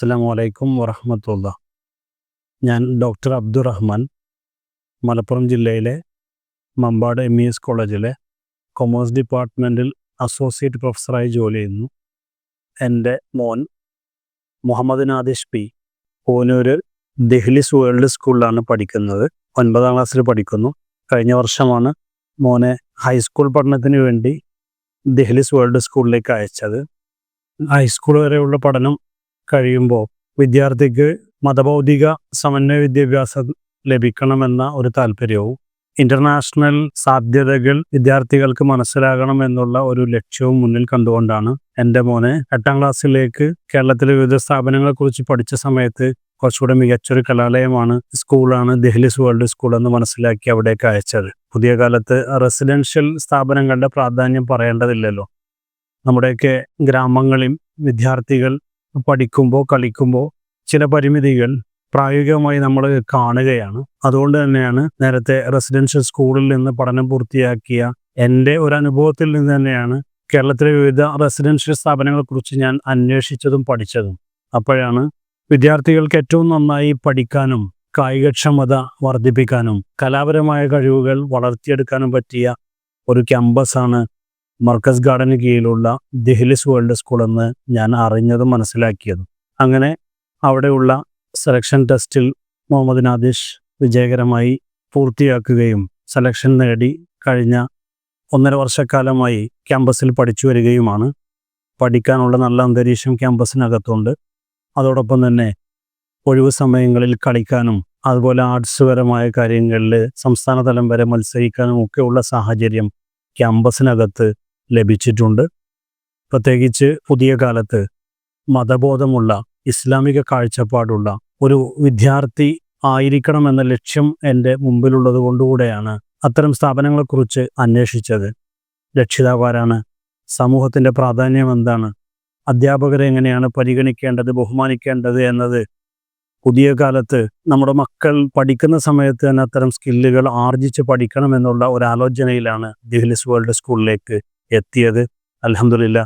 അസ്സലാമു അലൈക്കും വറഹ്മത്തുള്ളാഹി. ഞാൻ ഡോക്ടർ അബ്ദുറഹ്മാൻ, മലപ്പുറം ജില്ലയിലെ മമ്പാട് MES കോളേജിലെ കൊമേഴ്സ് ഡിപ്പാർട്ട്മെൻറ്റിൽ അസോസിയേറ്റ് പ്രൊഫസറായി ജോലി ചെയ്യുന്നു. എൻ്റെ മോൻ മുഹമ്മദ് നാദിഷ് പി പൂനൂർ ദെഹ്ലിസ് വേൾഡ് സ്കൂളിലാണ് പഠിക്കുന്നത്. 9ാം ക്ലാസ്സിൽ പഠിക്കുന്നു. കഴിഞ്ഞ വർഷമാണ് മോനെ ഹൈസ്കൂൾ പഠനത്തിന് വേണ്ടി ദെഹ്ലിസ് വേൾഡ് സ്കൂളിലേക്ക് അയച്ചത്. ഹൈസ്കൂൾ വരെയുള്ള പഠനം കഴിയുമ്പോൾ വിദ്യാർത്ഥിക്ക് മതബൗദ്ധിക സമന്വയ വിദ്യാഭ്യാസം ലഭിക്കണമെന്ന ഒരു താല്പര്യവും ഇൻ്റർനാഷണൽ സാധ്യതകൾ വിദ്യാർത്ഥികൾക്ക് മനസ്സിലാകണമെന്നുള്ള ഒരു ലക്ഷ്യവും മുന്നിൽ കണ്ടുകൊണ്ടാണ് എൻ്റെ മോനെ 8ാം ക്ലാസ്സിലേക്ക് കേരളത്തിലെ വിവിധ സ്ഥാപനങ്ങളെക്കുറിച്ച് പഠിച്ച സമയത്ത് കുറച്ചുകൂടെ മികച്ചൊരു കലാലയമാണ്, സ്കൂളാണ് ദെഹ്ലിസ് വേൾഡ് സ്കൂൾ എന്ന് മനസ്സിലാക്കി അവിടേക്ക് അയച്ചത്. പുതിയ കാലത്ത് റെസിഡൻഷ്യൽ സ്ഥാപനങ്ങളുടെ പ്രാധാന്യം പറയേണ്ടതില്ലല്ലോ. നമ്മുടെയൊക്കെ ഗ്രാമങ്ങളിൽ വിദ്യാർത്ഥികൾ പഠിക്കുമ്പോൾ കളിക്കുമ്പോൾ ചില പരിമിതികൾ പ്രായോഗികമായി നമ്മൾ കാണുകയാണ്. അതുകൊണ്ട് തന്നെയാണ് നേരത്തെ റെസിഡൻഷ്യൽ സ്കൂളിൽ നിന്ന് പഠനം പൂർത്തിയാക്കിയ എൻ്റെ ഒരു അനുഭവത്തിൽ നിന്ന് തന്നെയാണ് കേരളത്തിലെ വിവിധ റെസിഡൻഷ്യൽ സ്ഥാപനങ്ങളെക്കുറിച്ച് ഞാൻ അന്വേഷിച്ചതും പഠിച്ചതും. അപ്പോഴാണ് വിദ്യാർത്ഥികൾക്ക് ഏറ്റവും നന്നായി പഠിക്കാനും കായികക്ഷമത വർദ്ധിപ്പിക്കാനും കലാപരമായ കഴിവുകൾ വളർത്തിയെടുക്കാനും പറ്റിയ ഒരു ക്യാമ്പസാണ് മർക്കസ് ഗാർഡന് കീഴിലുള്ള ദെഹ്ലിസ് വേൾഡ് സ്കൂൾ എന്ന് ഞാൻ അറിഞ്ഞതും മനസ്സിലാക്കിയതും. അങ്ങനെ അവിടെയുള്ള സെലക്ഷൻ ടെസ്റ്റിൽ മുഹമ്മദ് നാദിഷ് വിജയകരമായി പൂർത്തിയാക്കുകയും സെലക്ഷൻ നേടി കഴിഞ്ഞ 1.5 വർഷക്കാലമായി ക്യാമ്പസിൽ പഠിച്ചു വരികയുമാണ്. പഠിക്കാനുള്ള നല്ല അന്തരീക്ഷം ക്യാമ്പസിനകത്തുണ്ട്. അതോടൊപ്പം തന്നെ ഒഴിവു സമയങ്ങളിൽ കളിക്കാനും അതുപോലെ ആർട്സ് പരമായ കാര്യങ്ങളിൽ സംസ്ഥാന തലം വരെ മത്സരിക്കാനും ഒക്കെയുള്ള സാഹചര്യം ക്യാമ്പസിനകത്ത് ലഭിച്ചിട്ടുണ്ട്. പ്രത്യേകിച്ച് പുതിയ കാലത്ത് മതബോധമുള്ള ഇസ്ലാമിക കാഴ്ചപ്പാടുള്ള ഒരു വിദ്യാർത്ഥി ആയിരിക്കണമെന്ന ലക്ഷ്യം എൻ്റെ മുമ്പിലുള്ളത് കൊണ്ടുകൂടെയാണ് അത്തരം സ്ഥാപനങ്ങളെക്കുറിച്ച് അന്വേഷിച്ചത്. രക്ഷിതാവാരാണ്, സമൂഹത്തിൻ്റെ പ്രാധാന്യം എന്താണ്, അധ്യാപകരെ എങ്ങനെയാണ് പരിഗണിക്കേണ്ടത്, ബഹുമാനിക്കേണ്ടത് എന്നത് പുതിയ കാലത്ത് നമ്മുടെ മക്കൾ പഠിക്കുന്ന സമയത്ത് തന്നെ അത്തരം സ്കില്ലുകൾ ആർജിച്ച് പഠിക്കണമെന്നുള്ള ഒരാലോചനയിലാണ് ദെഹ്ലിസ് വേൾഡ് സ്കൂളിലേക്ക് എത്തിയത്. അൽഹംദുലില്ലാ,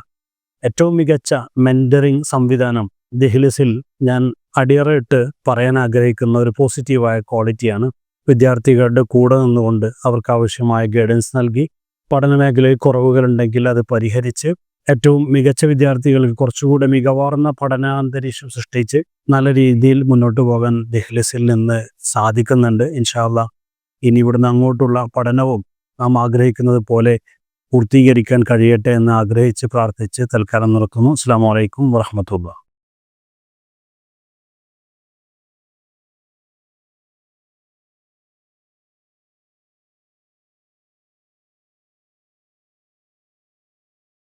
ഏറ്റവും മികച്ച മെൻറ്ററിങ് സംവിധാനം ദെഹ്ലിസിൽ ഞാൻ അടിയറയിട്ട് പറയാൻ ആഗ്രഹിക്കുന്ന ഒരു പോസിറ്റീവായ ക്വാളിറ്റിയാണ്. വിദ്യാർത്ഥികളുടെ കൂടെ നിന്നുകൊണ്ട് അവർക്ക് ആവശ്യമായ ഗൈഡൻസ് നൽകി പഠന മേഖലയിൽ കുറവുകളുണ്ടെങ്കിൽ അത് പരിഹരിച്ച് ഏറ്റവും മികച്ച വിദ്യാർത്ഥികൾക്ക് കുറച്ചുകൂടെ മികവാർന്ന പഠനാന്തരീക്ഷം സൃഷ്ടിച്ച് നല്ല രീതിയിൽ മുന്നോട്ട് പോകാൻ ദെഹ്ലിസിൽ നിന്ന് സാധിക്കുന്നുണ്ട്. ഇൻഷാ അല്ലാഹ് ഇനി ഇവിടുന്ന് അങ്ങോട്ടുള്ള പഠനവും നാം ആഗ്രഹിക്കുന്നത് പോലെ പൂർത്തീകരിക്കാൻ കഴിയട്ടെ എന്ന് ആഗ്രഹിച്ച് പ്രാർത്ഥിച്ച് തൽക്കാലം നിർത്തുന്നു. അസ്സലാമു അലൈക്കും വറഹ്മത്തുള്ളാഹി.